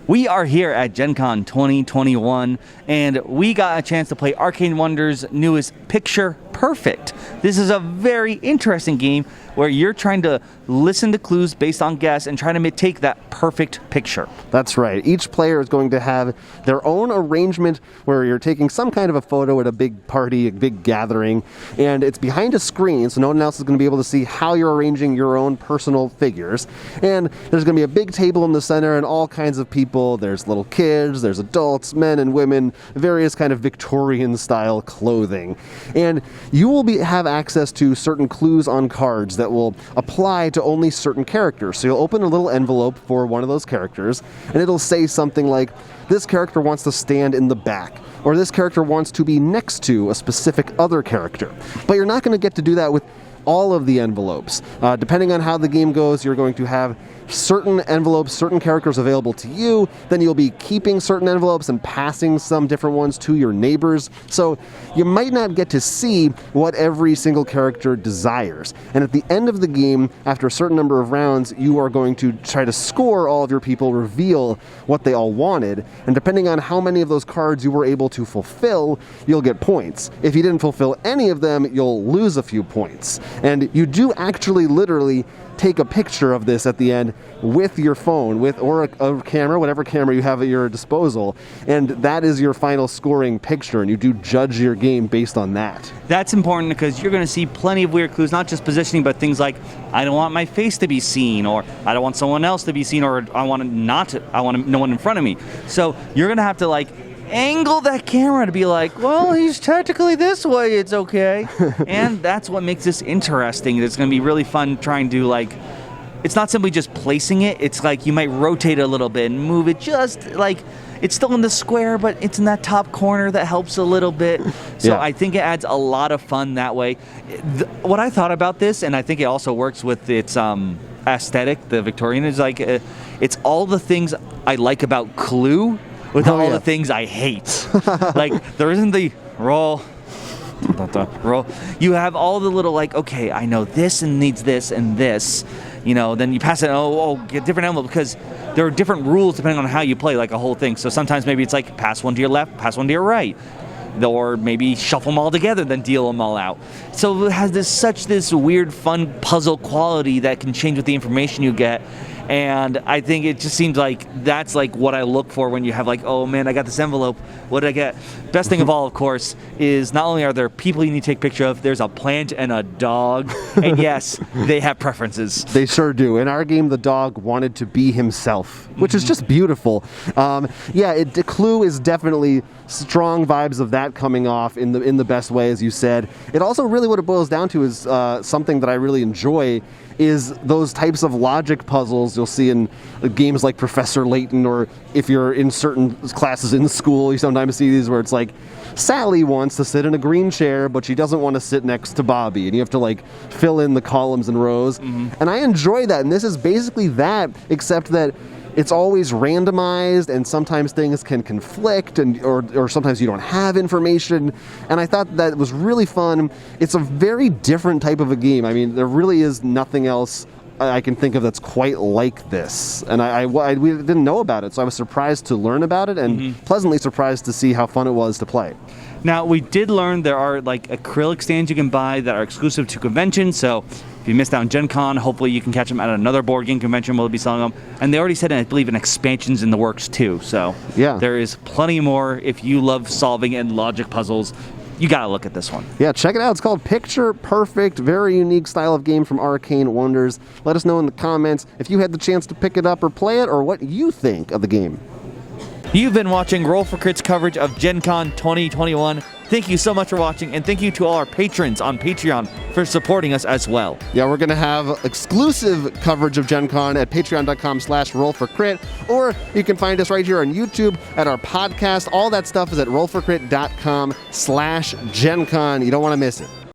We are here at Gen Con 2021, and we got a chance to play Arcane Wonders' newest Picture Perfect. This is a very interesting game where you're trying to listen to clues based on guess and trying to take that perfect picture. That's right. Each player is going to have their own arrangement where you're taking some kind of a photo at a big party, a big gathering, and it's behind a screen, so no one else is going to be able to see how you're arranging your own personal figures. And there's going to be a big table in the center and all kinds of people. There's little kids, there's adults, men and women, various kind of Victorian-style clothing. And you will have access to certain clues on cards that will apply to only certain characters. So you'll open a little envelope for one of those characters, and it'll say something like, this character wants to stand in the back, or this character wants to be next to a specific other character. But you're not going to get to do that with all of the envelopes. Depending on how the game goes, you're going to have certain envelopes, certain characters available to you, then you'll be keeping certain envelopes and passing some different ones to your neighbors. So you might not get to see what every single character desires. And at the end of the game, after a certain number of rounds, you are going to try to score all of your people, reveal what they all wanted, and depending on how many of those cards you were able to fulfill, you'll get points. If you didn't fulfill any of them, you'll lose a few points. And you do actually literally take a picture of this at the end with your phone, or a camera, whatever camera you have at your disposal, and that is your final scoring picture, and you do judge your game based on that. That's important because you're going to see plenty of weird clues, not just positioning, but things like, I don't want my face to be seen, or I don't want someone else to be seen, or I want no one in front of me. So you're going to have to angle that camera to be like, well, he's technically this way, it's okay. And that's what makes this interesting. It's going to be really fun trying to, it's not simply just placing it, it's like you might rotate it a little bit and move it just it's still in the square, but it's in that top corner that helps a little bit. So yeah. I think it adds a lot of fun that way. What I thought about this, and I think it also works with its aesthetic, the Victorian, is it's all the things I like about Clue, with all the things I hate. There isn't the roll. You have all the little okay, I know this and needs this and this. Then you pass it, get a different envelope, because there are different rules depending on how you play, a whole thing. So sometimes maybe it's pass one to your left, pass one to your right. Or maybe shuffle them all together, then deal them all out. So it has this weird, fun puzzle quality that can change with the information you get. And I think it just seems that's what I look for when you have oh man, I got this envelope, what did I get? Best thing of all, of course, is not only are there people you need to take a picture of, there's a plant and a dog. And yes, they have preferences. They sure do. In our game, the dog wanted to be himself, which is just beautiful. Clue is definitely strong vibes of that coming off in the best way, as you said. It also really, what it boils down to is something that I really enjoy, is those types of logic puzzles you'll see in games like Professor Layton, or if you're in certain classes in school, you sometimes see these where it's Sally wants to sit in a green chair, but she doesn't want to sit next to Bobby, and you have to fill in the columns and rows. And I enjoy that, and this is basically that, except that it's always randomized, and sometimes things can conflict, or sometimes you don't have information. And I thought that was really fun. It's a very different type of a game. I mean, there really is nothing else I can think of that's quite like this. And we didn't know about it, so I was surprised to learn about it, and pleasantly surprised to see how fun it was to play. Now, we did learn there are acrylic stands you can buy that are exclusive to conventions, so if you missed out on Gen Con, hopefully you can catch them at another board game convention where they'll be selling them. And they already said, I believe, an expansion's in the works too. So yeah, there is plenty more. If you love solving and logic puzzles, you gotta look at this one. Yeah, check it out. It's called Picture Perfect. Very unique style of game from Arcane Wonders. Let us know in the comments if you had the chance to pick it up or play it, or what you think of the game. You've been watching Roll for Crit's coverage of Gen Con 2021. Thank you so much for watching, and thank you to all our patrons on Patreon for supporting us as well. Yeah, we're going to have exclusive coverage of Gen Con at patreon.com/rollforcrit, or you can find us right here on YouTube at our podcast. All that stuff is at rollforcrit.com/GenCon. You don't want to miss it.